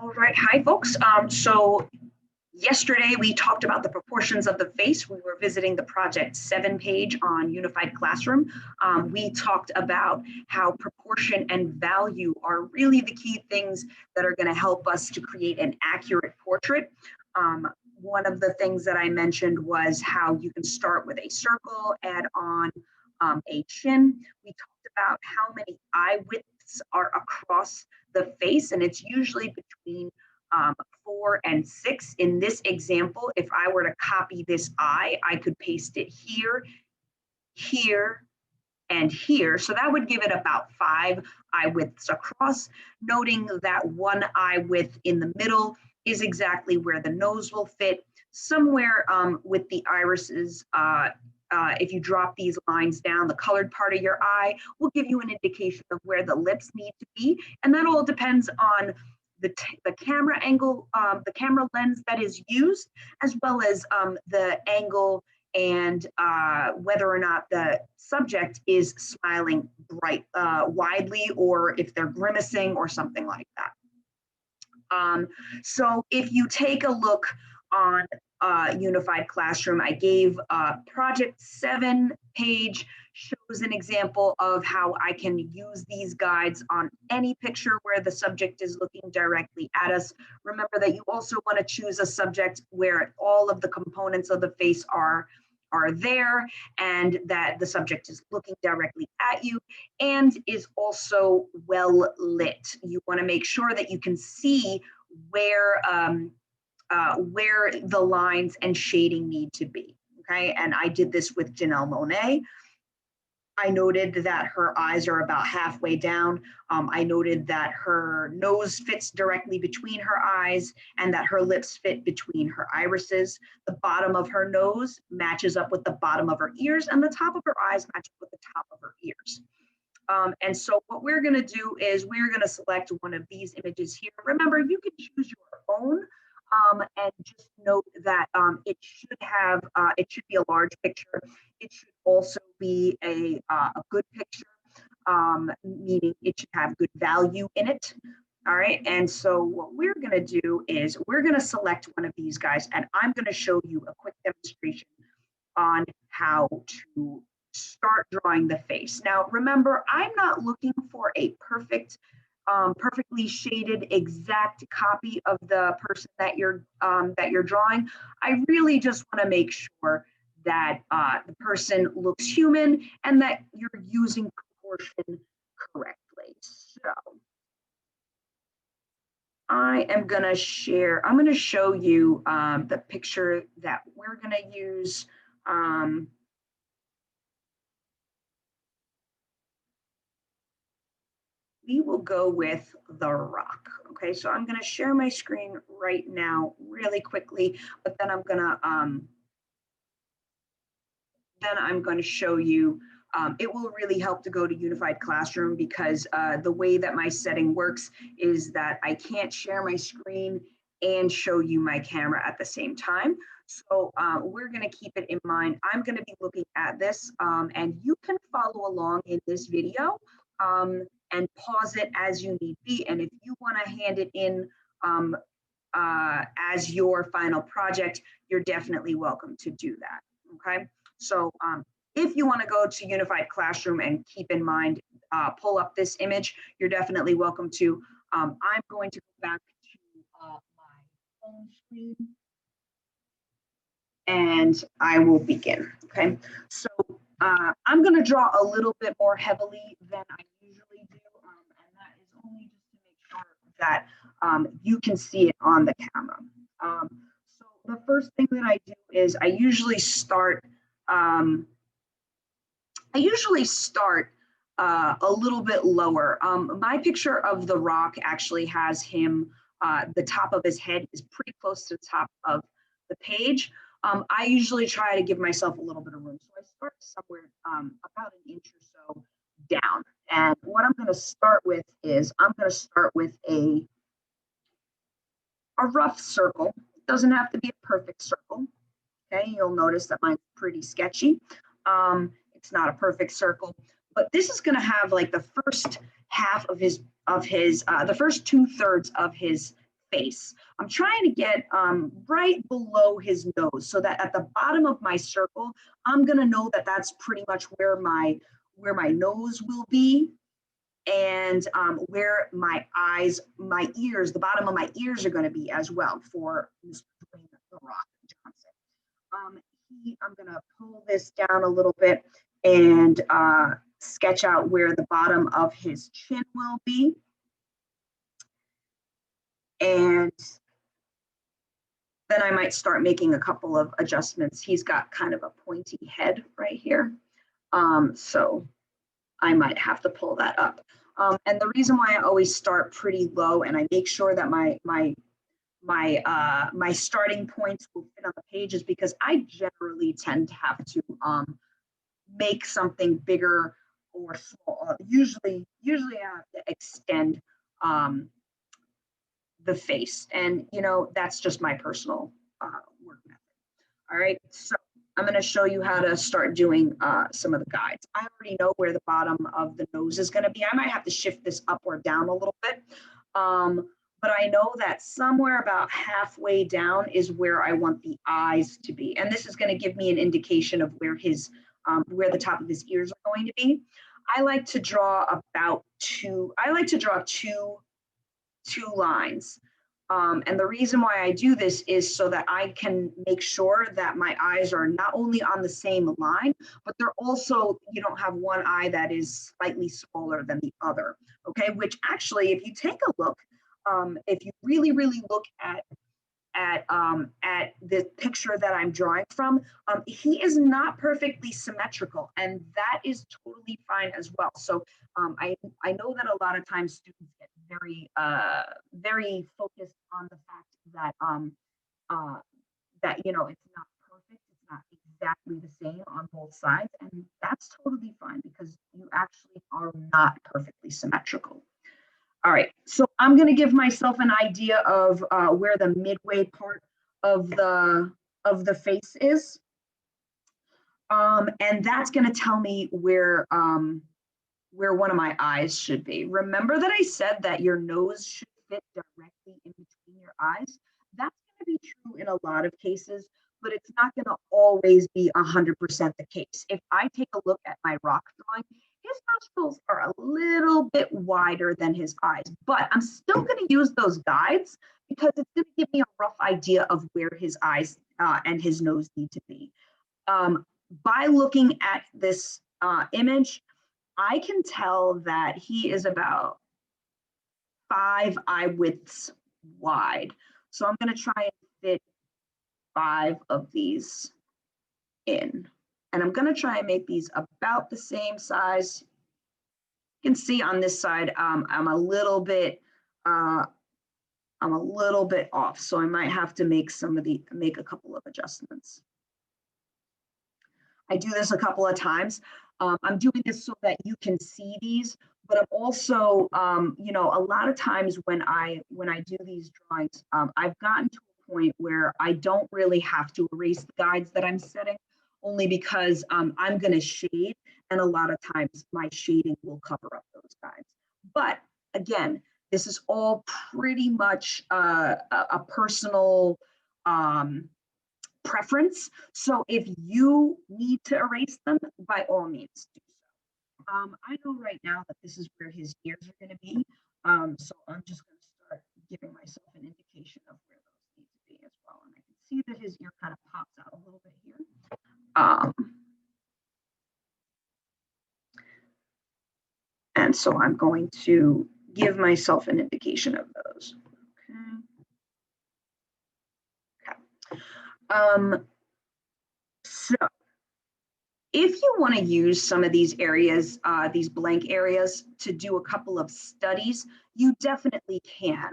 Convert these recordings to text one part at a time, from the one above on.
All right, hi folks. So yesterday we talked about the proportions of the face. We were visiting the project 7 page on Unified Classroom. We talked about how proportion and value are really the key things that are going to help us to create an accurate portrait. One of the things that I mentioned was how you can start with a circle, add on a chin. We talked about how many eye widths are across the face, and it's usually between 4 and 6. In this example, if I were to copy this eye, I could paste it here, here, and here. So that would give it about 5 eye widths across, noting that one eye width in the middle is exactly where the nose will fit. Somewhere with the irises, if you drop these lines down, the colored part of your eye will give you an indication of where the lips need to be. And that all depends on the camera angle, the camera lens that is used, as well as the angle and whether or not the subject is smiling widely, or if they're grimacing or something like that. So if you take a look on Unified Classroom, I gave project 7 page shows an example of how I can use these guides on any picture where the subject is looking directly at us. Remember that you also want to choose a subject where all of the components of the face are there, and that the subject is looking directly at you and is also well lit. You want to make sure that you can see where the lines and shading need to be. Okay, and I did this with Janelle Monáe. I noted that her eyes are about halfway down. I noted that her nose fits directly between her eyes and that her lips fit between her irises. The bottom of her nose matches up with the bottom of her ears, and the top of her eyes matches with the top of her ears. And so what we're going to do is we're going to select one of these images here. Remember, you can choose your own. And just note that it should be a large picture. It should also be a good picture, meaning it should have good value in it. All right, and so what we're going to do is we're going to select one of these guys, and I'm going to show you a quick demonstration on how to start drawing the face. Now, remember, I'm not looking for a perfectly shaded exact copy of the person that you're drawing. I really just want to make sure that the person looks human and that you're using proportion correctly. So I'm going to show you the picture that we're going to use. We will go with The Rock. Okay, so I'm going to share my screen right now really quickly, but then I'm going to show you. It will really help to go to Unified Classroom because the way that my setting works is that I can't share my screen and show you my camera at the same time. So we're going to keep it in mind. I'm going to be looking at this, and you can follow along in this video. And pause it as you need be. And if you want to hand it in as your final project, you're definitely welcome to do that. Okay. So if you want to go to Unified Classroom and keep in mind, pull up this image, you're definitely welcome to. I'm going to go back to my phone screen and I will begin. Okay. So I'm going to draw a little bit more heavily than I usually do, and that is only just to make sure that you can see it on the camera. So the first thing that I do is I usually start a little bit lower. My picture of The Rock actually has him, the top of his head is pretty close to the top of the page. I usually try to give myself a little bit of room. So I start somewhere about an inch or so down. And what I'm going to start with is I'm going to start with a rough circle. It doesn't have to be a perfect circle. Okay, you'll notice that mine's pretty sketchy. It's not a perfect circle, but this is going to have like the first half of the first 2/3 of his face. I'm trying to get right below his nose so that at the bottom of my circle, I'm gonna know that that's pretty much where my nose will be, and where my eyes, my ears, the bottom of my ears are gonna be as well for Mr. Dwayne "The Rock" Johnson. I'm gonna pull this down a little bit and sketch out where the bottom of his chin will be. And then I might start making a couple of adjustments. He's got kind of a pointy head right here. So I might have to pull that up. And the reason why I always start pretty low and I make sure that my starting points will fit on the page is because I generally tend to have to make something bigger or small. Usually I have to extend the face, and that's just my personal work method. All right, so I'm going to show you how to start doing some of the guides. I already know where the bottom of the nose is going to be. I might have to shift this up or down a little bit, but I know that somewhere about halfway down is where I want the eyes to be, and this is going to give me an indication of where where the top of his ears are going to be. I like to draw two lines. And the reason why I do this is so that I can make sure that my eyes are not only on the same line, but they're also, you don't have one eye that is slightly smaller than the other. Okay, which actually, if you take a look, if you really look at the picture that I'm drawing from, he is not perfectly symmetrical, and that is totally fine as well. So I know that a lot of times students get very focused on the fact that that it's not perfect, it's not exactly the same on both sides, and that's totally fine because you actually are not perfectly symmetrical. All right, so I'm going to give myself an idea of where the midway part of the face is, and that's going to tell me where one of my eyes should be. Remember that I said that your nose should fit directly in between your eyes. That's going to be true in a lot of cases, but it's not going to always be 100% the case. If I take a look at my rock drawing, his nostrils are a little bit wider than his eyes, but I'm still going to use those guides because it's going to give me a rough idea of where his eyes and his nose need to be. By looking at this image, I can tell that he is about 5 eye widths wide. So I'm going to try and fit 5 of these in. And I'm going to try and make these about the same size. You can see on this side, I'm a little bit off. So I might have to make a couple of adjustments. I do this a couple of times. I'm doing this so that you can see these, but I'm also, a lot of times when I do these drawings, I've gotten to a point where I don't really have to erase the guides that I'm setting, only because I'm going to shade, and a lot of times my shading will cover up those guides. But again, this is all pretty much a personal preference. So if you need to erase them, by all means do so. I know right now that this is where his ears are going to be. So I'm just going to start giving myself an indication of where those need to be as well. And I can see that his ear kind of pops out a little bit here. And so I'm going to give myself an indication of those. Okay. So if you want to use some of these areas, these blank areas, to do a couple of studies, you definitely can.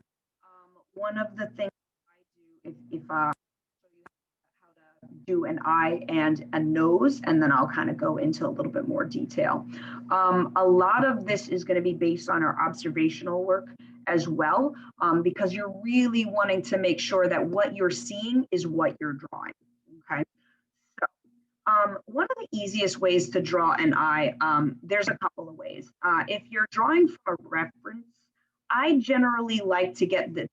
One of the things I do, if show you how to do an eye and a nose, and then I'll kind of go into a little bit more detail. A lot of this is going to be based on our observational work as well, because you're really wanting to make sure that what you're seeing is what you're drawing. Okay. One of the easiest ways to draw an eye, there's a couple of ways. If you're drawing for reference, I generally like to get the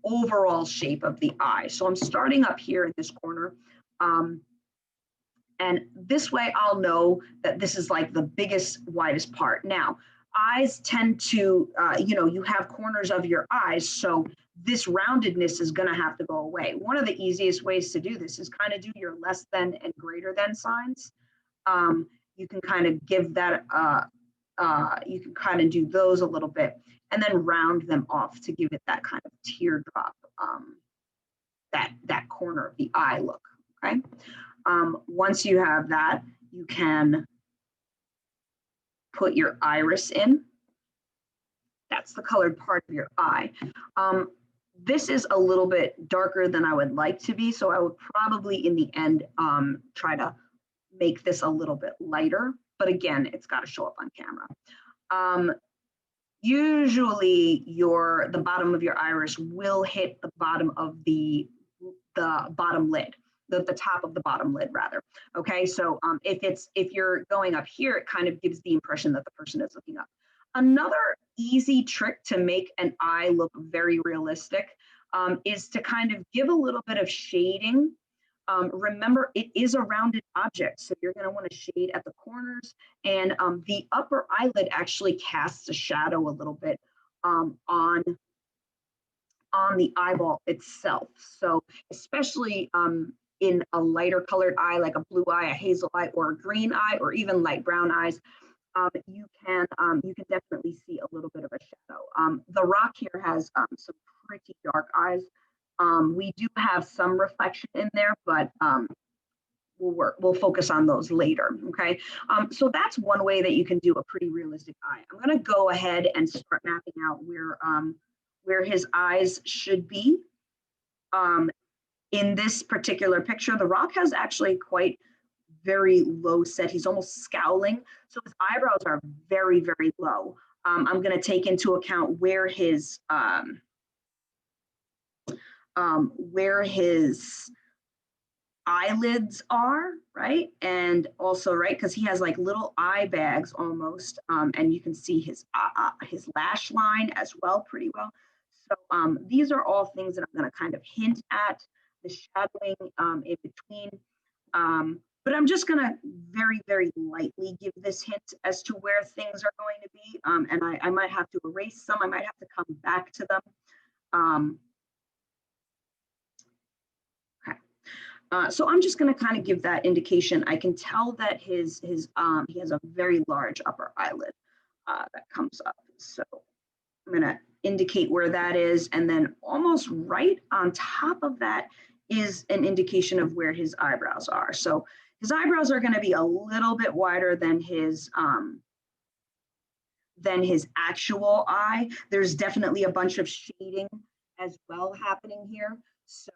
overall shape of the eye. So I'm starting up here in this corner. And this way I'll know that this is like the biggest, widest part. Now, eyes tend to, you have corners of your eyes, so this roundedness is going to have to go away. One of the easiest ways to do this is kind of do your less than and greater than signs. You can kind of give that, you can kind of do those a little bit and then round them off to give it that kind of teardrop, that corner of the eye look, okay? Once you have that, you can put your iris in. That's the colored part of your eye. This is a little bit darker than I would like to be, so I would probably in the end try to make this a little bit lighter, but again, it's got to show up on camera. Usually the bottom of your iris will hit the bottom of the bottom lid, the top of the bottom lid rather. Okay, so if you're going up here, it kind of gives the impression that the person is looking up. Another easy trick to make an eye look very realistic is to kind of give a little bit of shading. Remember, it is a rounded object, so you're going to want to shade at the corners, and the upper eyelid actually casts a shadow a little bit on the eyeball itself. So especially in a lighter colored eye, like a blue eye, a hazel eye, or a green eye, or even light brown eyes, you can definitely see a little bit of a shadow. The Rock here has some pretty dark eyes. We do have some reflection in there, but we'll focus on those later, okay? So that's one way that you can do a pretty realistic eye. I'm gonna go ahead and start mapping out where his eyes should be. In this particular picture, the Rock has actually quite very low set. He's almost scowling. So his eyebrows are very, very low. I'm going to take into account where his eyelids are, right? And also, right, because he has like little eye bags almost, and you can see his lash line as well pretty well. So these are all things that I'm going to kind of hint at, the shadowing in between. But I'm just going to very, very lightly give this hint as to where things are going to be. And I might have to erase some. I might have to come back to them. So I'm just going to kind of give that indication. I can tell that he has a very large upper eyelid that comes up. So I'm going to indicate where that is. And then almost right on top of that is an indication of where his eyebrows are. So his eyebrows are going to be a little bit wider than his actual eye. There's definitely a bunch of shading as well happening here. So,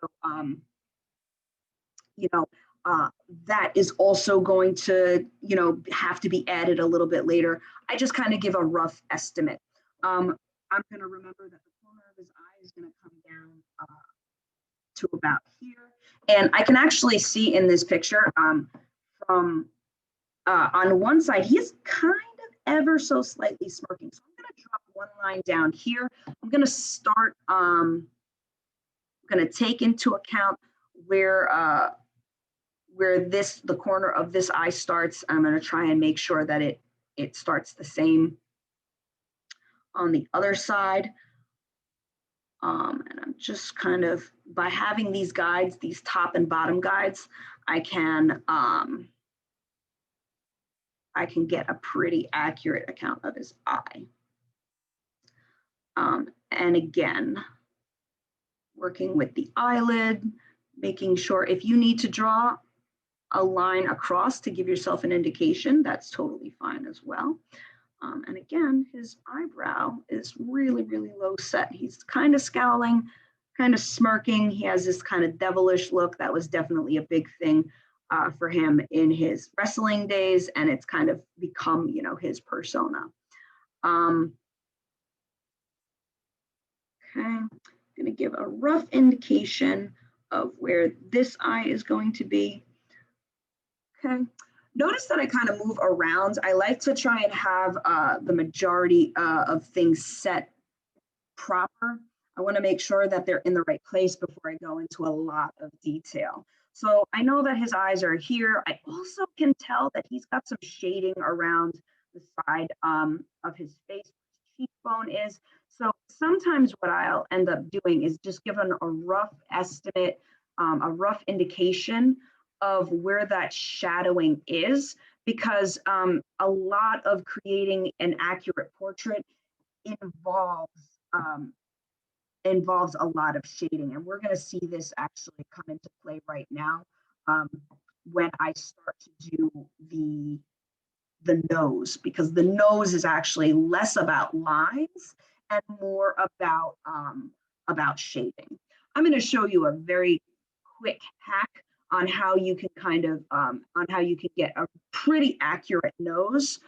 that is also going to, have to be added a little bit later. I just kind of give a rough estimate. I'm going to remember that the corner of his eye is going to come down to about here. And I can actually see in this picture from on one side, he is kind of ever so slightly smirking. So I'm going to drop one line down here. I'm going to start, I'm going to take into account where the corner of this eye starts. I'm going to try and make sure that it starts the same on the other side. And I'm just kind of, by having these guides, these top and bottom guides, I can get a pretty accurate account of his eye. And again, working with the eyelid, making sure if you need to draw a line across to give yourself an indication, that's totally fine as well. And again, his eyebrow is really, really low set. He's kind of scowling, kind of smirking. He has this kind of devilish look. That was definitely a big thing for him in his wrestling days, and it's kind of become, his persona. Okay, I'm going to give a rough indication of where this eye is going to be. Okay, Notice that I kind of move around. I like to try and have the majority of things set proper. I want to make sure that they're in the right place before I go into a lot of detail. So I know that his eyes are here. I also can tell that he's got some shading around the side of his face, cheekbone is. So sometimes what I'll end up doing is just giving a rough estimate, a rough indication of where that shadowing is, because a lot of creating an accurate portrait involves um, involves a lot of shading, and we're going to see this actually come into play right now um, when I start to do the nose, because the nose is actually less about lines and more about shading. I'm going to show you a very quick hack on how you can kind of on how you can get a pretty accurate nose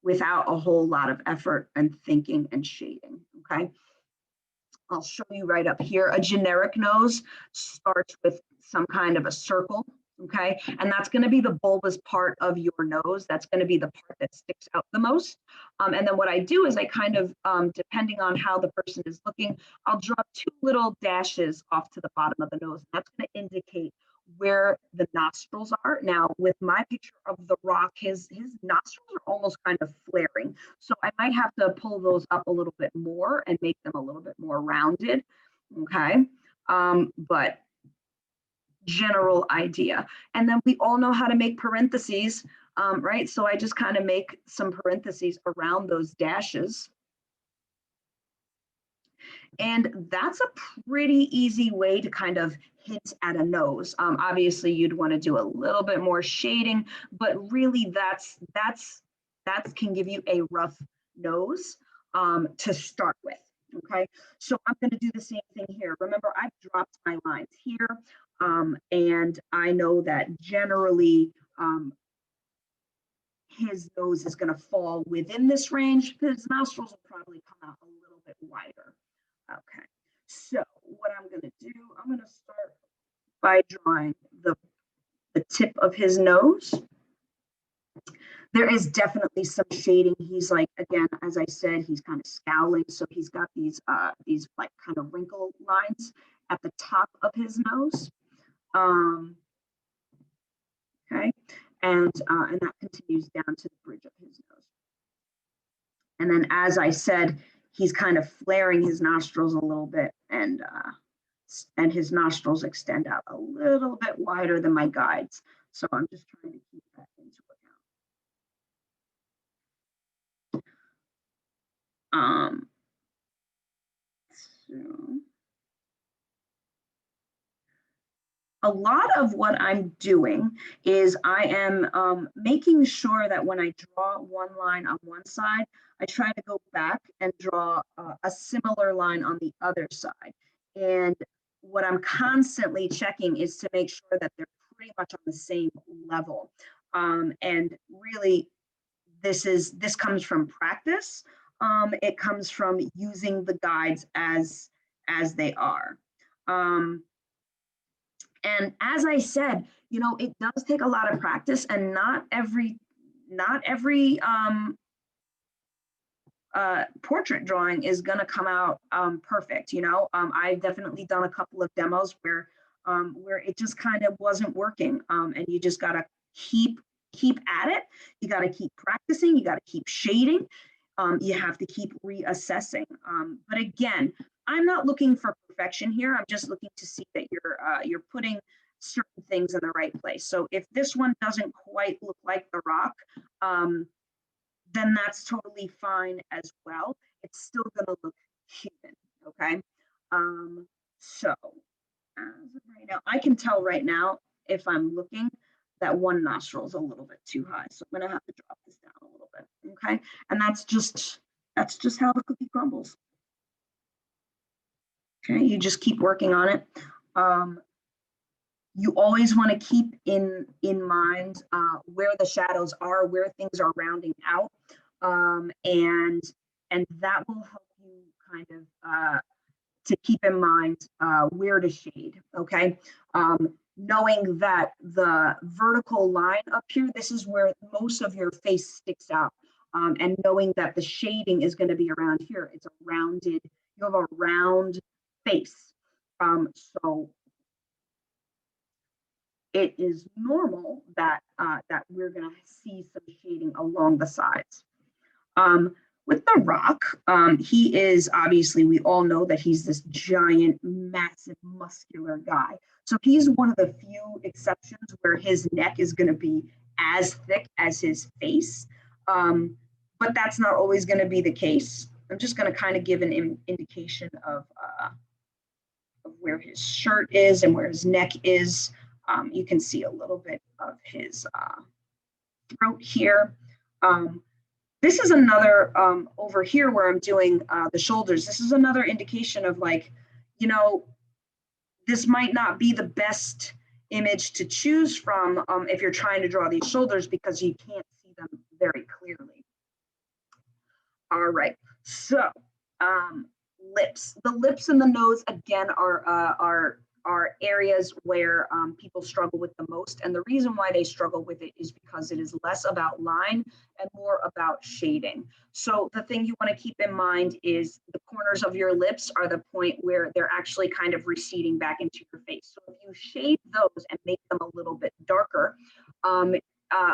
without a whole lot of effort and thinking and shading. Okay. I'll show you right up here. A generic nose starts with some kind of a circle, okay? And that's gonna be the bulbous part of your nose. That's gonna be the part that sticks out the most. And then what I do is I kind of, depending on how the person is looking, I'll draw two little dashes off to the bottom of the nose. That's gonna indicate where the nostrils are. Now, with my picture of the rock, his nostrils are almost kind of flaring. So I might have to pull those up a little bit more and make them a little bit more rounded, okay? But general idea. And then we all know how to make parentheses, right? So I just kind of make some parentheses around those dashes. And that's a pretty easy way to kind of hint at a nose. Obviously, you'd want to do a little bit more shading, but really that can give you a rough nose to start with. Okay, so I'm going to do the same thing here. Remember, I've dropped my lines here, and I know that generally his nose is going to fall within this range. His nostrils will probably come out a little bit wider. Okay, so what I'm going to do, I'm going to start by drawing the tip of his nose. There is definitely some shading. He's like, again, as I said, he's kind of scowling. So he's got these like kind of wrinkle lines at the top of his nose. Okay, and that continues down to the bridge of his nose. And then, as I said, he's kind of flaring his nostrils a little bit, and his nostrils extend out a little bit wider than my guides. So I'm just trying to keep that into account. So a lot of what I'm doing is I am making sure that when I draw one line on one side, I try to go back and draw a similar line on the other side. And what I'm constantly checking is to make sure that they're pretty much on the same level. And really, this comes from practice. It comes from using the guides as they are. And as I said, you know, it does take a lot of practice, and not every portrait drawing is going to come out perfect. You know, I've definitely done a couple of demos where it just kind of wasn't working, and you just got to keep at it. You got to keep practicing. You got to keep shading. You have to keep reassessing. But again, I'm not looking for perfection here. I'm just looking to see that you're putting certain things in the right place. So if this one doesn't quite look like the rock, then that's totally fine as well. It's still going to look human. Okay. So as of right now, I can tell right now if I'm looking that one nostril is a little bit too high. So I'm going to have to drop this down a little bit. Okay. And that's just how the cookie crumbles. Okay. You just keep working on it. You always want to keep in mind where the shadows are, where things are rounding out. And that will help you kind of to keep in mind where to shade. Okay. knowing that the vertical line up here, this is where most of your face sticks out. And knowing that the shading is going to be around here. It's a rounded, you have a round face. So it is normal that that we're going to see some shading along the sides. With the Rock, he is obviously, we all know that he's this giant, massive, muscular guy. So he's one of the few exceptions where his neck is going to be as thick as his face. But that's not always going to be the case. I'm just going to kind of give an indication of where his shirt is and where his neck is. You can see a little bit of his throat here. This is another, over here where I'm doing the shoulders, this is another indication of like, you know, this might not be the best image to choose from if you're trying to draw these shoulders because you can't see them very clearly. All right, so lips. The lips and the nose, again, are areas where people struggle with the most. And the reason why they struggle with it is because it is less about line and more about shading. So the thing you want to keep in mind is the corners of your lips are the point where they're actually kind of receding back into your face. So if you shade those and make them a little bit darker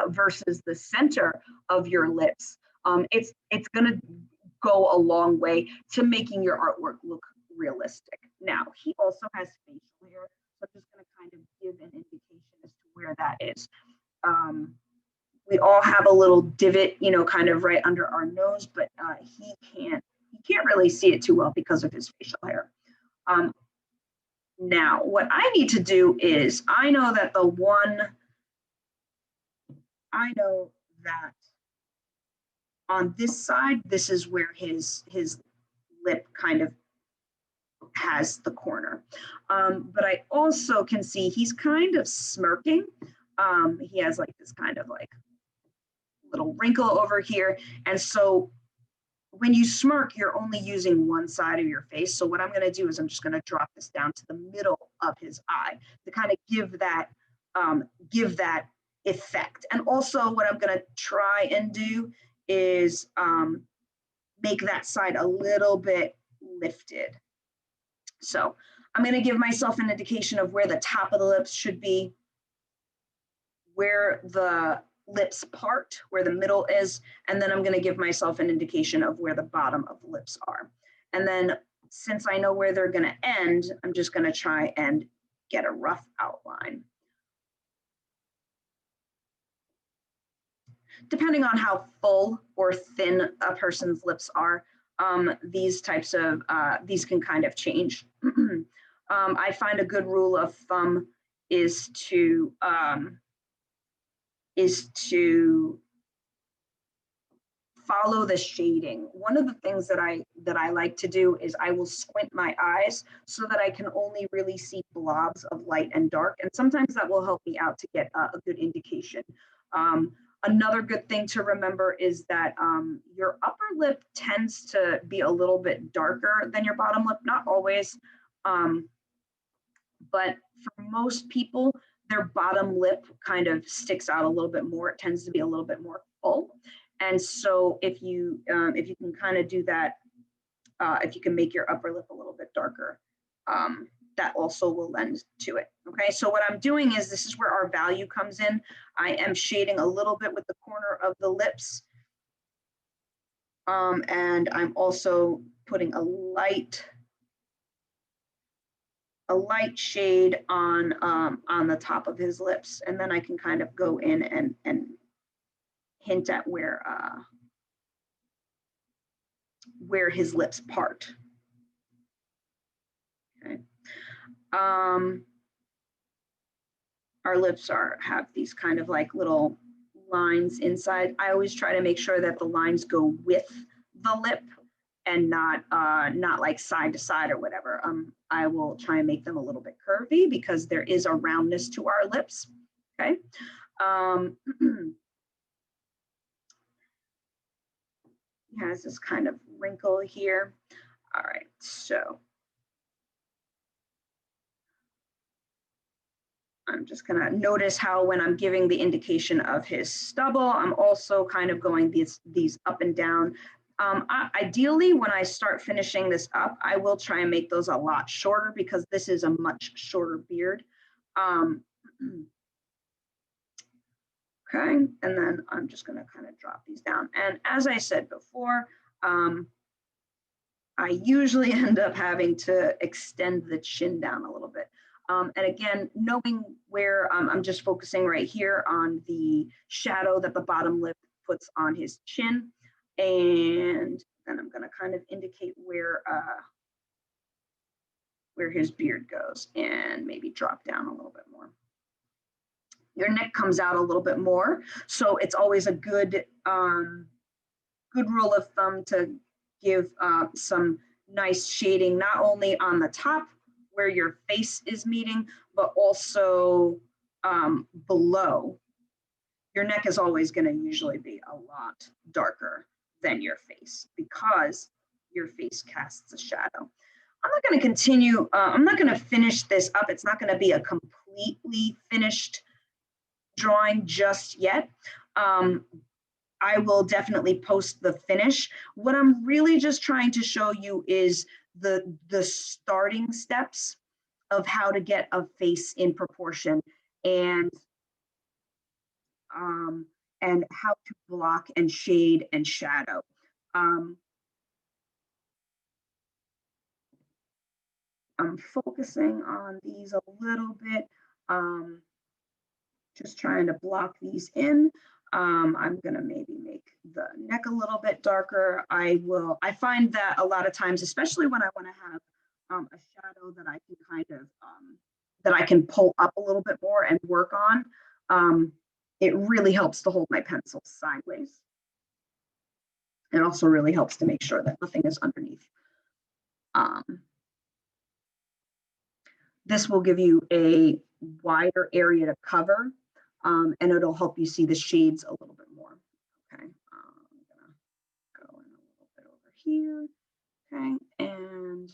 versus the center of your lips, it's going to go a long way to making your artwork look realistic. Now, he also has facial hair, so I'm just going to kind of give an indication as to where that is. We all have a little divot, you know, kind of right under our nose, but he can't really see it too well because of his facial hair. Now, what I need to do is, I know that on this side, this is where his lip kind of has the corner. But I also can see he's kind of smirking. He has like this kind of like little wrinkle over here. And so when you smirk, you're only using one side of your face. So what I'm going to do is I'm just going to drop this down to the middle of his eye to kind of give that effect. And also what I'm going to try and do is make that side a little bit lifted. So I'm going to give myself an indication of where the top of the lips should be, where the lips part, where the middle is, and then I'm going to give myself an indication of where the bottom of the lips are. And then since I know where they're going to end, I'm just going to try and get a rough outline. Depending on how full or thin a person's lips are, these can kind of change. I find a good rule of thumb is to follow the shading. One of the things that I like to do is I will squint my eyes so that I can only really see blobs of light and dark. And sometimes that will help me out to get a good indication. Another good thing to remember is that your upper lip tends to be a little bit darker than your bottom lip, not always, but for most people, their bottom lip kind of sticks out a little bit more. It tends to be a little bit more full. And so if you can kind of do that, if you can make your upper lip a little bit darker, that also will lend to it. Okay, so what I'm doing is, this is where our value comes in. I am shading a little bit with the corner of the lips. And I'm also putting a light shade on the top of his lips. And then I can kind of go in and hint at where his lips part. Okay. Our lips have these kind of like little lines inside. I always try to make sure that the lines go with the lip and not like side to side or whatever. I will try and make them a little bit curvy because there is a roundness to our lips. Okay. He has this kind of wrinkle here. All right, so I'm just gonna notice how when I'm giving the indication of his stubble, I'm also kind of going these up and down. Ideally, when I start finishing this up, I will try and make those a lot shorter because this is a much shorter beard. Okay, and then I'm just gonna kind of drop these down. And as I said before, I usually end up having to extend the chin down a little bit. And again, knowing where I'm just focusing right here on the shadow that the bottom lip puts on his chin. And then I'm gonna kind of indicate where his beard goes and maybe drop down a little bit more. Your neck comes out a little bit more. So it's always a good, good rule of thumb to give some nice shading, not only on the top where your face is meeting, but also below. Your neck is always going to usually be a lot darker than your face because your face casts a shadow. I'm not going to continue, I'm not going to finish this up. It's not going to be a completely finished drawing just yet. I will definitely post the finish. What I'm really just trying to show you is the starting steps of how to get a face in proportion and how to block and shade and shadow. I'm focusing on these a little bit, just trying to block these in. I'm gonna maybe make the neck a little bit darker. I find that a lot of times, especially when I wanna have a shadow that I can kind of, that I can pull up a little bit more and work on, it really helps to hold my pencil sideways. It also really helps to make sure that nothing is underneath. This will give you a wider area to cover, and it'll help you see the shades a little bit more. Okay, I'm gonna go in a little bit over here. Okay, and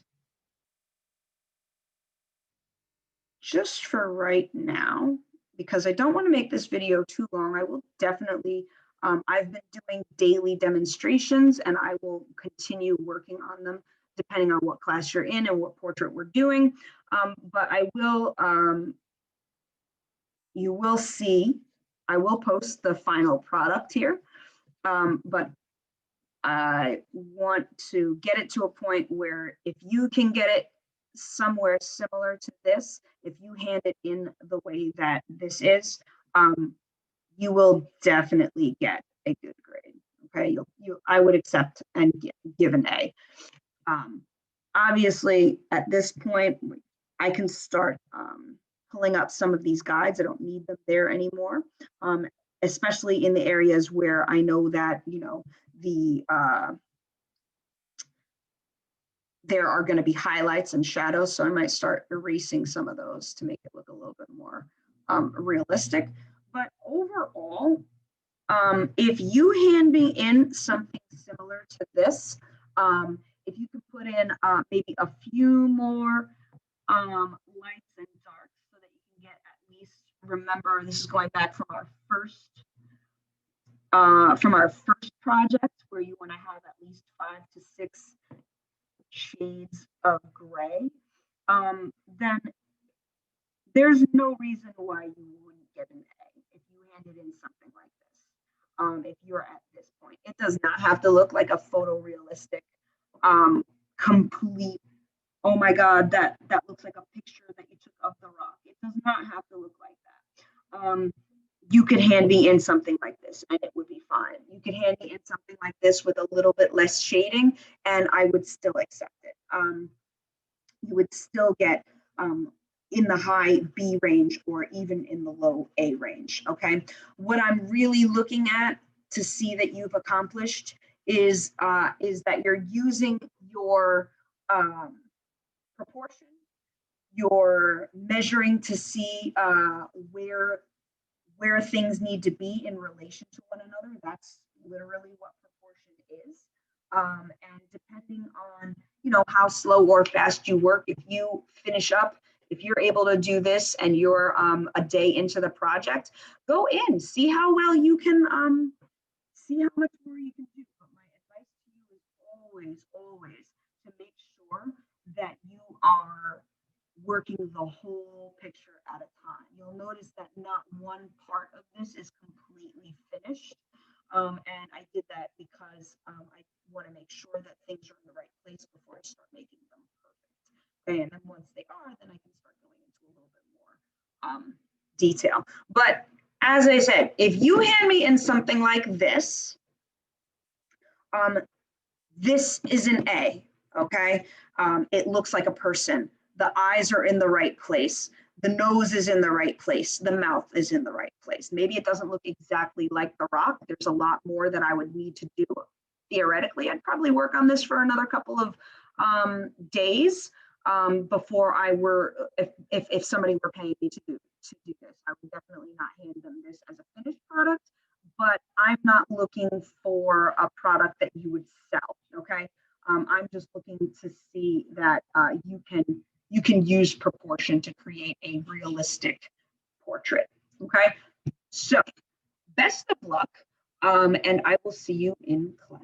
just for right now, because I don't want to make this video too long, I will definitely, I've been doing daily demonstrations and I will continue working on them depending on what class you're in and what portrait we're doing. But I will, you will see, I will post the final product here, but I want to get it to a point where if you can get it somewhere similar to this, if you hand it in the way that this is, you will definitely get a good grade. Okay, I would accept and give an A. Obviously, at this point, I can start pulling up some of these guides. I don't need them there anymore, especially in the areas where I know that, you know, there are going to be highlights and shadows, so I might start erasing some of those to make it look a little bit more realistic. But overall, if you hand me in something similar to this, if you could put in maybe a few more lights and darks so that you can get at least, remember, this is going back from our first project where you want to have at least 5 to 6 shades of gray, then there's no reason why you wouldn't get an A if you handed in something like this. If you're at this point, it does not have to look like a photorealistic, complete, oh my God, that looks like a picture that you took of the rock. It does not have to look like that. You could hand me in something like this and it would be fine. You could hand me in something like this with a little bit less shading and I would still accept it. You would still get in the high B range or even in the low A range, okay? What I'm really looking at to see that you've accomplished is that you're using your proportion, you're measuring to see where things need to be in relation to one another. That's literally what proportion is. And depending on, you know, how slow or fast you work, if you finish up if you're able to do this and you're a day into the project, go in, see how well you can, see how much more you can do. But my advice to you is always to make sure that you are working the whole picture at a time. You'll notice that not one part of this is completely finished. And I did that because I want to make sure that things are in the right place before I start making them perfect. Okay, and then once they are, then I can start going into a little bit more detail. But as I said, if you hand me in something like this, this is an A, okay? It looks like a person. The eyes are in the right place. The nose is in the right place. The mouth is in the right place. Maybe it doesn't look exactly like the rock. There's a lot more that I would need to do. Theoretically, I'd probably work on this for another couple of days before I were, if somebody were paying me to do this. I would definitely not hand them this as a finished product, but I'm not looking for a product that you would sell, okay? I'm just looking to see that you can use proportion to create a realistic portrait, okay? So best of luck, and I will see you in class.